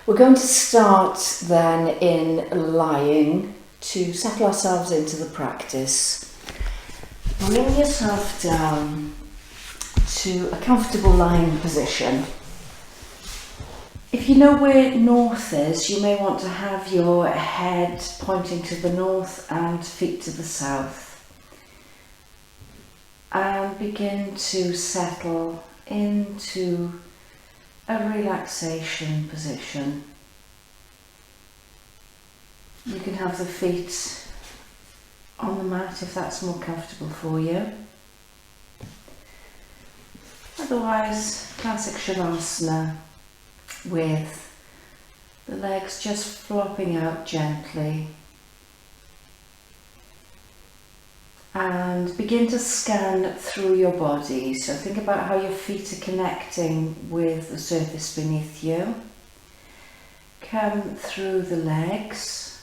We're going to start then in lying to settle ourselves into the practice. Bring yourself down to a comfortable lying position. If you know where north is, you may want to have your head pointing to the north and feet to the south. And begin to settle into a relaxation position. You can have the feet on the mat if that's more comfortable for you. Otherwise, classic Shavasana with the legs just flopping out gently. And begin to scan through your body. So think about how your feet are connecting with the surface beneath you. Come through the legs.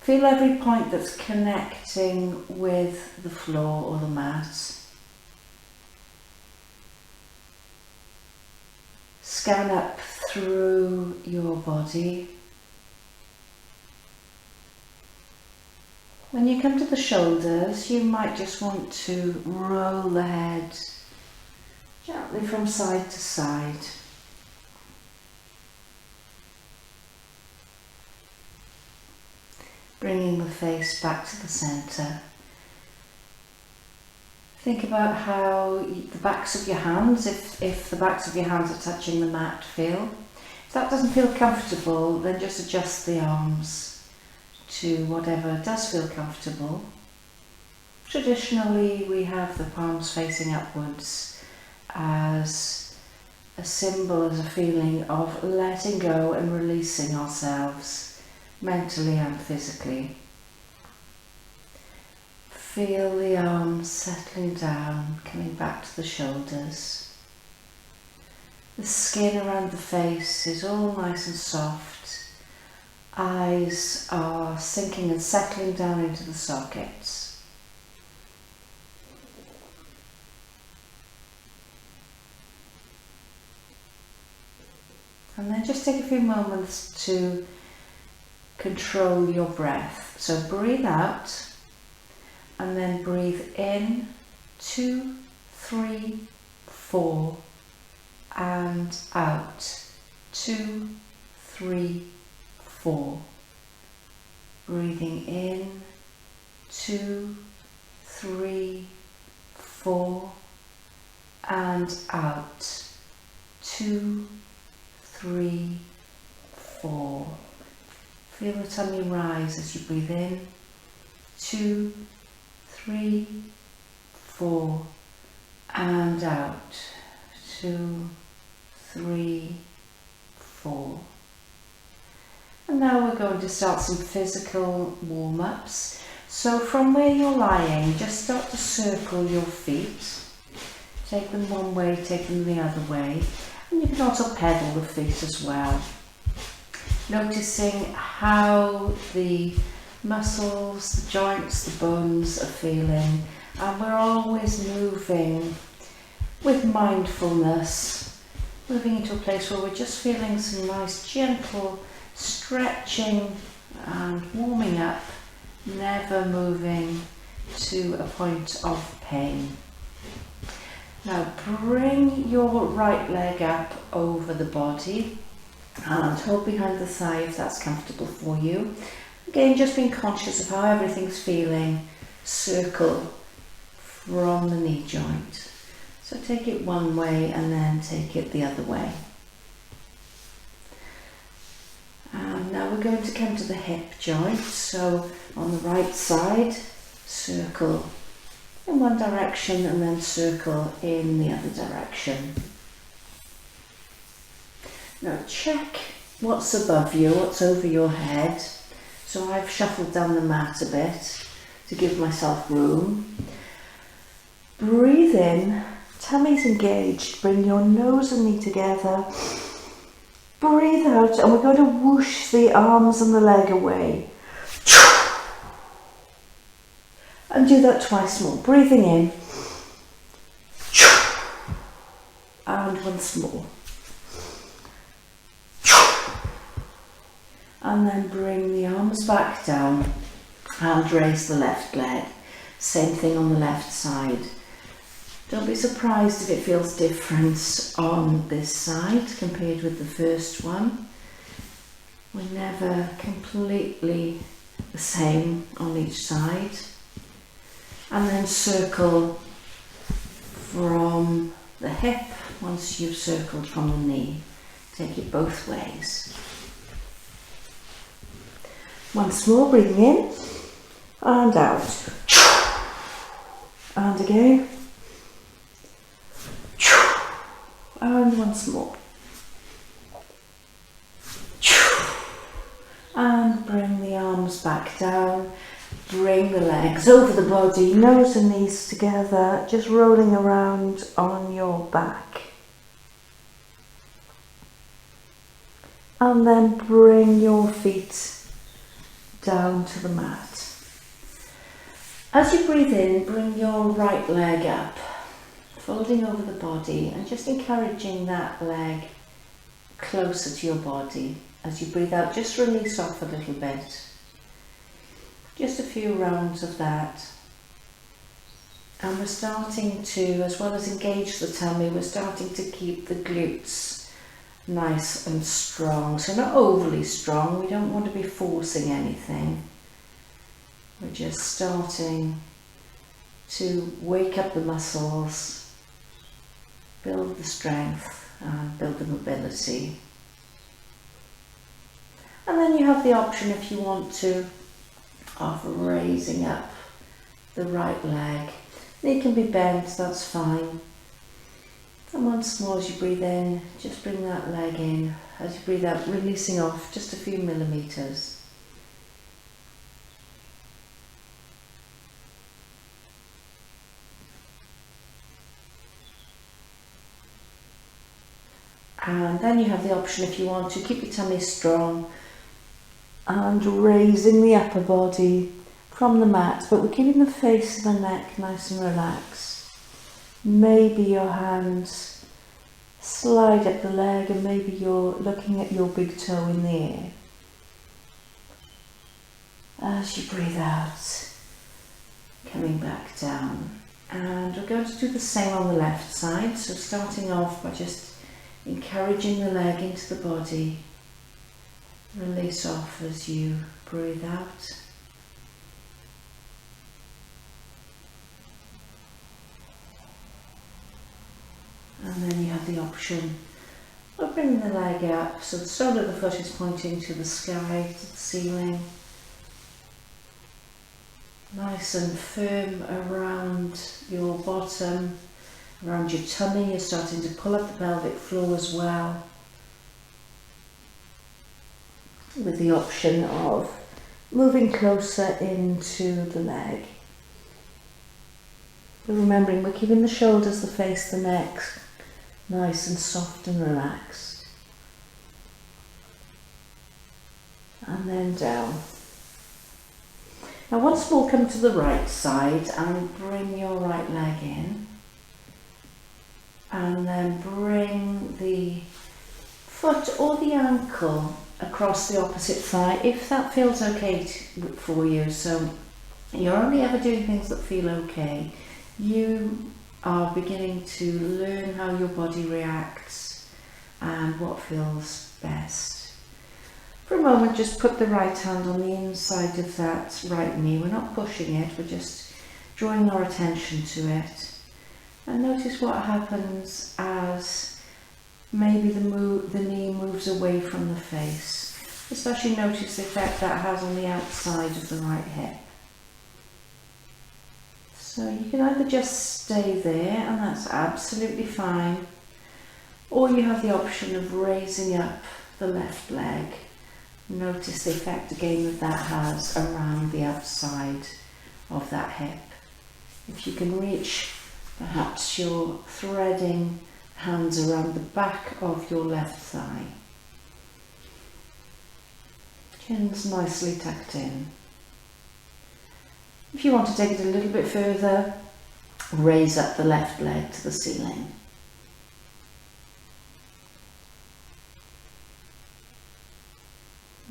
Feel every point that's connecting with the floor or the mat. Scan up through your body. When you come to the shoulders, you might just want to roll the head gently from side to side. Bringing the face back to the centre. Think about how the backs of your hands, if the backs of your hands are touching the mat, feel. If that doesn't feel comfortable, then just adjust the arms to whatever does feel comfortable. Traditionally, we have the palms facing upwards as a symbol, as a feeling of letting go and releasing ourselves mentally and physically. Feel the arms settling down, coming back to the shoulders. The skin around the face is all nice and soft. Eyes are sinking and settling down into the sockets. And then just take a few moments to control your breath. So breathe out and then breathe in, 2, 3, 4, and out, 2, 3, 4. Breathing in, 2, 3, 4, and out, 2, 3, 4. Feel the tummy rise as you breathe in, 2, 3, 4, and out, 2, 3, 4. And now we're going to start some physical warm-ups. So from where you're lying, just start to circle your feet. Take them one way, take them the other way. And you can also pedal the feet as well. Noticing how the muscles, the joints, the bones are feeling. And we're always moving with mindfulness, moving into a place where we're just feeling some nice gentle stretching and warming up, never moving to a point of pain. Now bring your right leg up over the body and hold behind the thigh if that's comfortable for you. Again, just being conscious of how everything's feeling. Circle from the knee joint. So take it one way and then take it the other way. And now we're going to come to the hip joint. So on the right side, circle in one direction and then circle in the other direction. Now check what's above you, what's over your head. So I've shuffled down the mat a bit to give myself room. Breathe in, tummy's engaged, bring your nose and knee together. Breathe out, and we're going to whoosh the arms and the leg away. And do that twice more. Breathing in. And once more. And then bring the arms back down and raise the left leg. Same thing on the left side. Don't be surprised if it feels different on this side compared with the first one. We're never completely the same on each side. And then circle from the hip once you've circled from the knee. Take it both ways. Once more, breathing in and out. And again. And once more. And bring the arms back down. Bring the legs over the body, nose and knees together, just rolling around on your back. And then bring your feet down to the mat. As you breathe in, bring your right leg up, folding over the body and just encouraging that leg closer to your body. As you breathe out, just release off a little bit. Just a few rounds of that. And we're starting to, as well as engage the tummy, we're starting to keep the glutes nice and strong. So not overly strong, we don't want to be forcing anything. We're just starting to wake up the muscles, build the strength and build the mobility. And then you have the option, if you want to, of raising up the right leg. It can be bent, that's fine. And once more, as you breathe in, just bring that leg in. As you breathe out, releasing off just a few millimeters. And then you have the option, if you want to, keep your tummy strong and raising the upper body from the mat, but we're keeping the face and the neck nice and relaxed. Maybe your hands slide up the leg and maybe you're looking at your big toe in the air. As you breathe out, coming back down. And we're going to do the same on the left side, so starting off by just encouraging the leg into the body. Release off as you breathe out. And then you have the option of bringing the leg up so the sole of the foot is pointing to the sky, to the ceiling. Nice and firm around your bottom, around your tummy. You're starting to pull up the pelvic floor as well, with the option of moving closer into the leg. But remembering, we're keeping the shoulders, the face, the neck nice and soft and relaxed. And then down. Now once more, come to the right side and bring your right leg in. And then bring the foot or the ankle across the opposite thigh, if that feels okay for you. So you're only ever doing things that feel okay. You are beginning to learn how your body reacts and what feels best. For a moment, just put the right hand on the inside of that right knee. We're not pushing it, we're just drawing our attention to it. And notice what happens as maybe the knee moves away from the face. Especially notice the effect that has on the outside of the right hip. So you can either just stay there, and that's absolutely fine, or you have the option of raising up the left leg. Notice the effect again that has around the outside of that hip. If you can reach, perhaps you're threading hands around the back of your left thigh. Chin's nicely tucked in. If you want to take it a little bit further, raise up the left leg to the ceiling.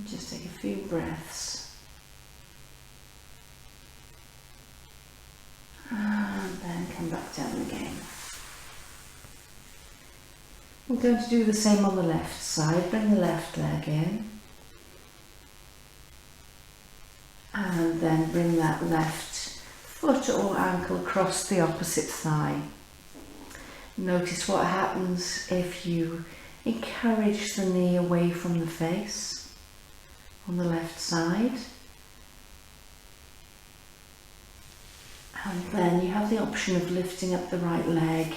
Just take a few breaths. And then come back down again. We're going to do the same on the left side. Bring the left leg in. And then bring that left foot or ankle across the opposite thigh. Notice what happens if you encourage the knee away from the face on the left side. And then you have the option of lifting up the right leg,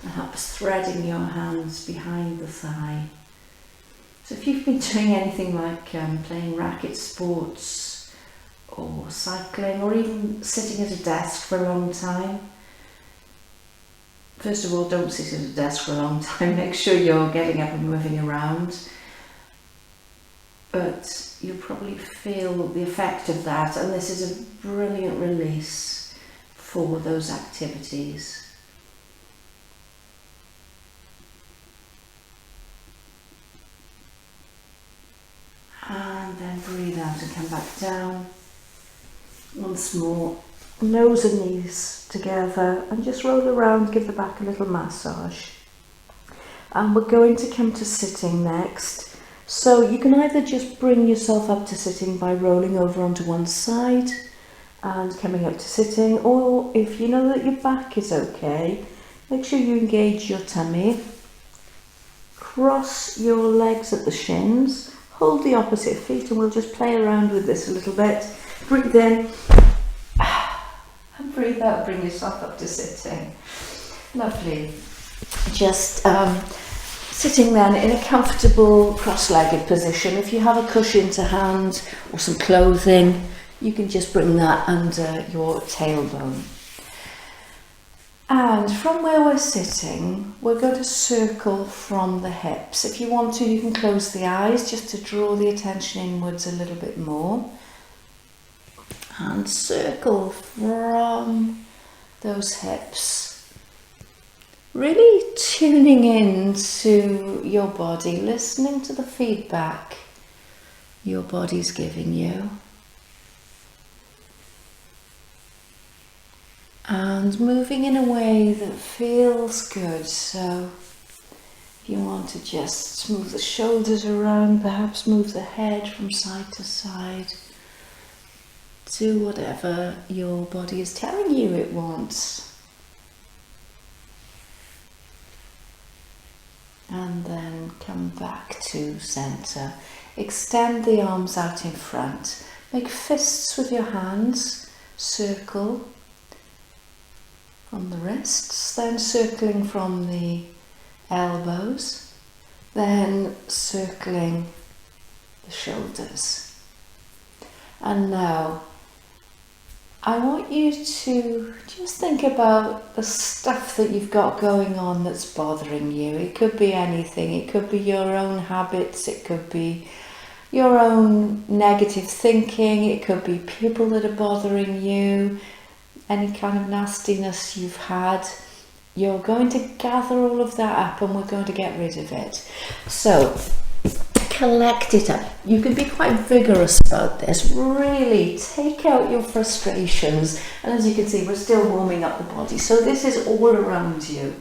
perhaps threading your hands behind the thigh. So if you've been doing anything like playing racket sports or cycling or even sitting at a desk for a long time, first of all, don't sit at a desk for a long time. Make sure you're getting up and moving around. But you'll probably feel the effect of that, and this is a brilliant release for those activities. And then breathe out and come back down. Once more, nose and knees together, and just roll around, give the back a little massage. And we're going to come to sitting next. So you can either just bring yourself up to sitting by rolling over onto one side and coming up to sitting, or if you know that your back is okay, make sure you engage your tummy. Cross your legs at the shins. Hold the opposite feet, and we'll just play around with this a little bit. Breathe in and breathe out, bring yourself up to sitting. Lovely. Just sitting then in a comfortable cross-legged position. If you have a cushion to hand or some clothing, you can just bring that under your tailbone. And from where we're sitting, we're going to circle from the hips. If you want to, you can close the eyes just to draw the attention inwards a little bit more. And circle from those hips. Really tuning in to your body, listening to the feedback your body's giving you. And moving in a way that feels good. So if you want to just move the shoulders around, perhaps move the head from side to side. Do whatever your body is telling you it wants. And then come back to center. Extend the arms out in front. Make fists with your hands. Circle from the wrists, then circling from the elbows, then circling the shoulders. And now I want you to just think about the stuff that you've got going on that's bothering you. It could be anything. It could be your own habits. It could be your own negative thinking. It could be people that are bothering you. Any kind of nastiness you've had. You're going to gather all of that up and we're going to get rid of it. So collect it up. You can be quite vigorous about this. Really take out your frustrations, and as you can see, we're still warming up the body, so this is all around you.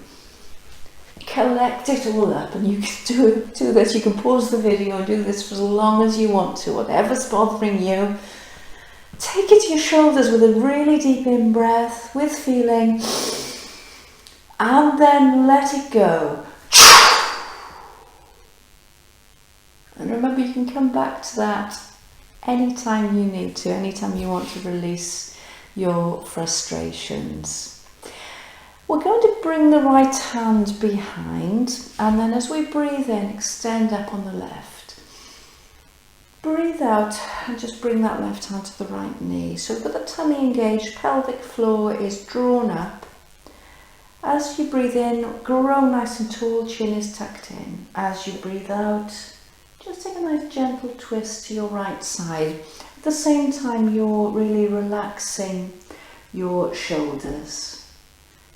Collect it all up, and you can do this. You can pause the video and do this for as long as you want to. Whatever's bothering you, take it to your shoulders with a really deep in breath, with feeling, and then let it go. And remember, you can come back to that anytime you need to, anytime you want to release your frustrations. We're going to bring the right hand behind, and then as we breathe in, extend up on the left. Breathe out and just bring that left hand to the right knee. So with the tummy engaged, pelvic floor is drawn up. As you breathe in, grow nice and tall, chin is tucked in. As you breathe out, just take a nice gentle twist to your right side. At the same time, you're really relaxing your shoulders.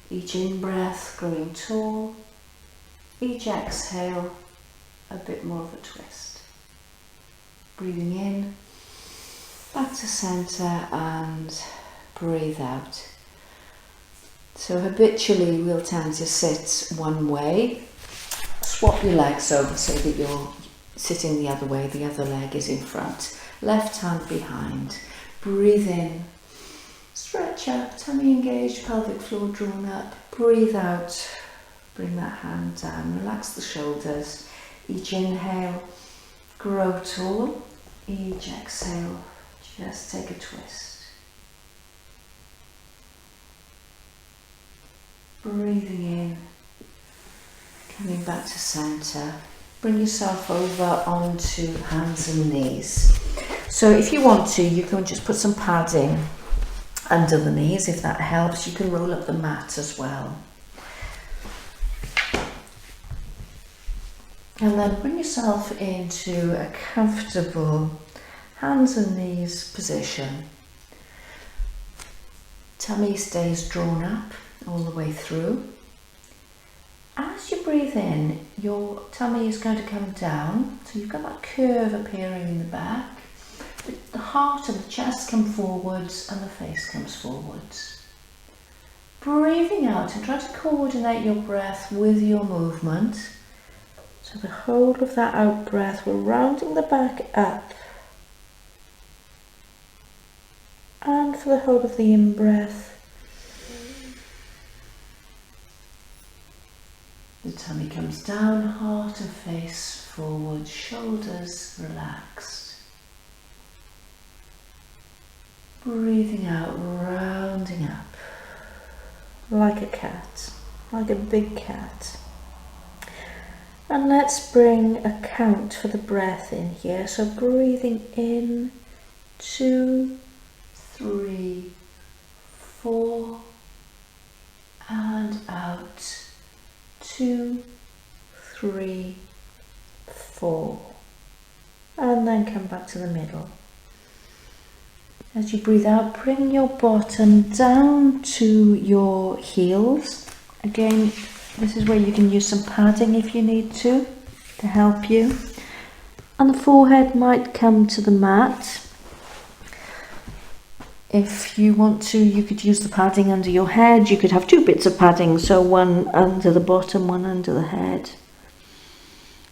Each in-breath, growing tall. Each exhale, a bit more of a twist. Breathing in, back to centre, and breathe out. So habitually we'll tend to sit one way. Swap your legs over so that you're sitting the other way, the other leg is in front. Left hand behind. Breathe in, stretch out, tummy engaged, pelvic floor drawn up. Breathe out, bring that hand down, relax the shoulders. Each inhale, grow tall. Each exhale, just take a twist. Breathing in, coming back to centre. Bring yourself over onto hands and knees. So if you want to, you can just put some padding under the knees if that helps. You can roll up the mat as well. And then bring yourself into a comfortable hands and knees position. Tummy stays drawn up all the way through. As you breathe in, your tummy is going to come down, so you've got that curve appearing in the back. The heart and the chest come forwards and the face comes forwards. Breathing out and try to coordinate your breath with your movement. So the whole of that out breath, we're rounding the back up. And for the whole of the in breath, the tummy comes down, heart and face forward, shoulders relaxed. Breathing out, rounding up, like a cat, like a big cat. And let's bring a count for the breath in here. So breathing in, 2, 3, 4, and out, 2, 3, 4, and then come back to the middle. As you breathe out, bring your bottom down to your heels. Again, this is where you can use some padding if you need to help you. And the forehead might come to the mat. If you want to, you could use the padding under your head. You could have 2 bits of padding, so one under the bottom, one under the head.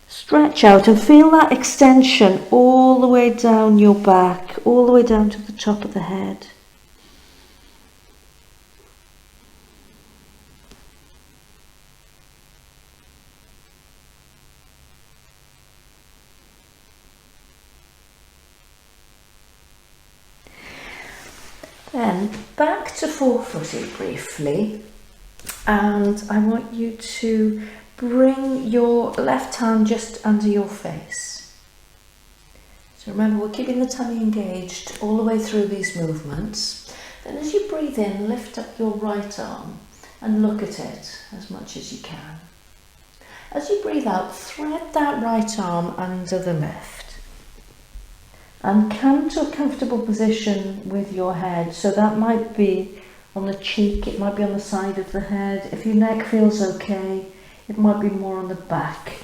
Stretch out and feel that extension all the way down your back, all the way down to the top of the head. Then back to four-footed briefly, and I want you to bring your left hand just under your face. So remember, we're keeping the tummy engaged all the way through these movements. Then as you breathe in, lift up your right arm and look at it as much as you can. As you breathe out, thread that right arm under the left. And come to a comfortable position with your head. So that might be on the cheek, it might be on the side of the head. If your neck feels okay, it might be more on the back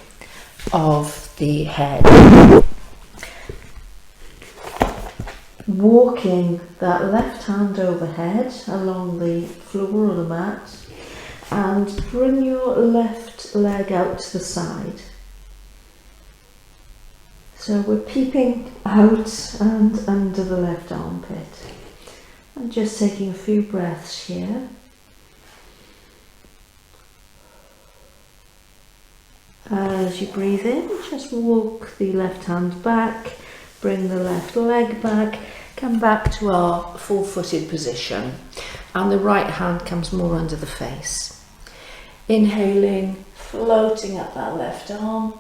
of the head. Walking that left hand overhead along the floor or the mat, and bring your left leg out to the side. So we're peeping out and under the left armpit. And just taking a few breaths here. As you breathe in, just walk the left hand back, bring the left leg back, come back to our full-footed position, and the right hand comes more under the face. Inhaling, floating up that left arm.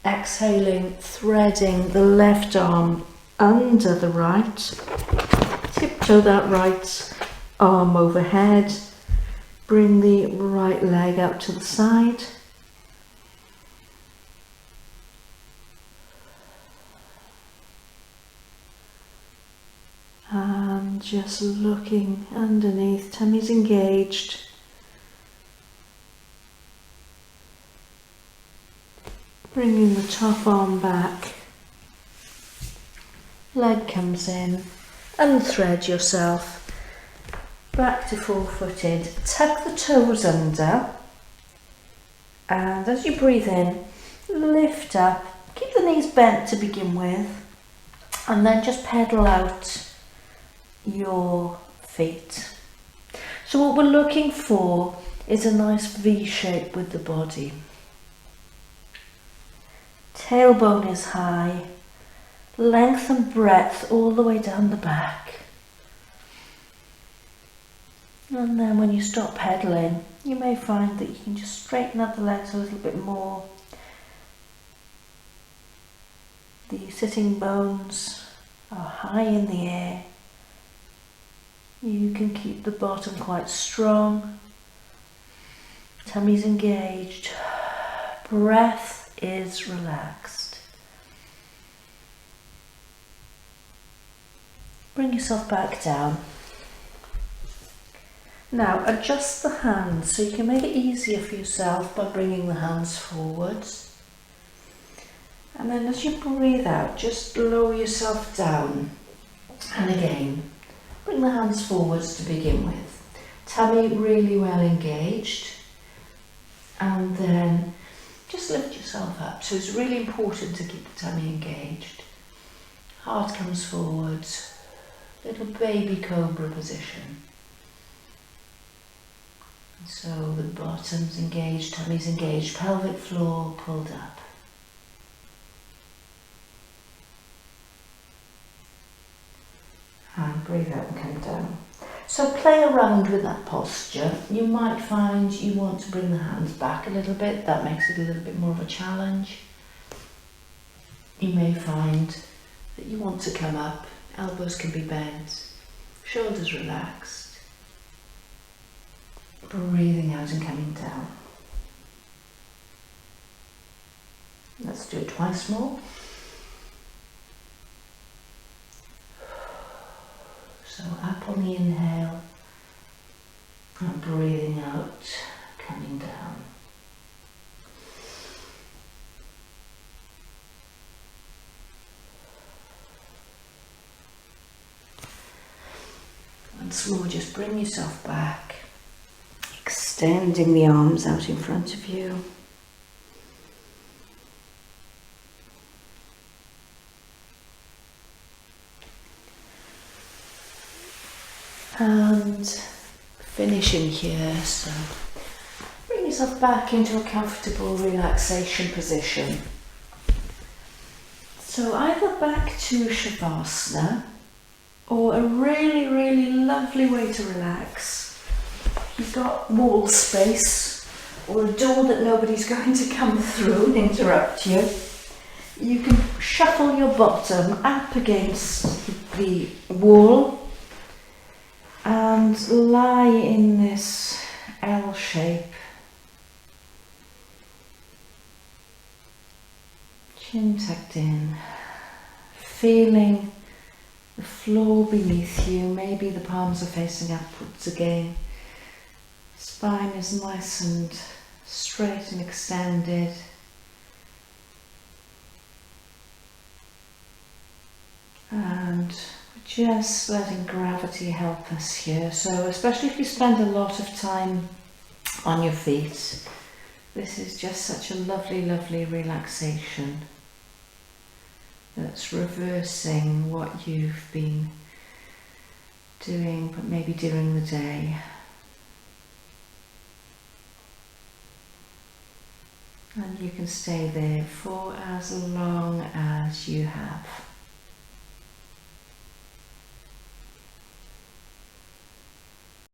Exhaling, threading the left arm under the right. Tiptoe that right arm overhead. Bring the right leg out to the side. And just looking underneath, tummy's engaged. Bringing the top arm back. leg comes in, unthread yourself, back to full-footed, tuck the toes under, and as you breathe in, lift up, keep the knees bent to begin with, and then just pedal out your feet. So what we're looking for is a nice V shape with the body. Tailbone is high, length and breadth all the way down the back. And then when you stop pedaling, you may find that you can just straighten up the legs a little bit more. The sitting bones are high in the air. You can keep the bottom quite strong. Tummy's engaged. Breath is relaxed. Bring yourself back down. Now adjust the hands so you can make it easier for yourself by bringing the hands forwards. And then as you breathe out, just lower yourself down. And again, bring the hands forwards to begin with. Tummy really well engaged. And then just lift yourself up. So it's really important to keep the tummy engaged. Heart comes forwards. Little baby cobra position. So the bottom's engaged, tummy's engaged, pelvic floor pulled up. And breathe out and come down. So play around with that posture. You might find you want to bring the hands back a little bit. That makes it a little bit more of a challenge. You may find that you want to come up. Elbows can be bent. Shoulders relaxed. Breathing out and coming down. Let's do it twice more. So up on the inhale and breathing out, coming down. Once more, just bring yourself back, extending the arms out in front of you. And finishing here, so bring yourself back into a comfortable relaxation position. So either back to Shavasana, or a really, really lovely way to relax. You've got wall space, or a door that nobody's going to come through and interrupt you. You can shuffle your bottom up against the wall and lie in this L shape. Chin tucked in, feeling the floor beneath you. Maybe the palms are facing upwards again. Spine is nice and straight and extended. And just letting gravity help us here. So especially if you spend a lot of time on your feet, this is just such a lovely, lovely relaxation that's reversing what you've been doing, but maybe during the day. And you can stay there for as long as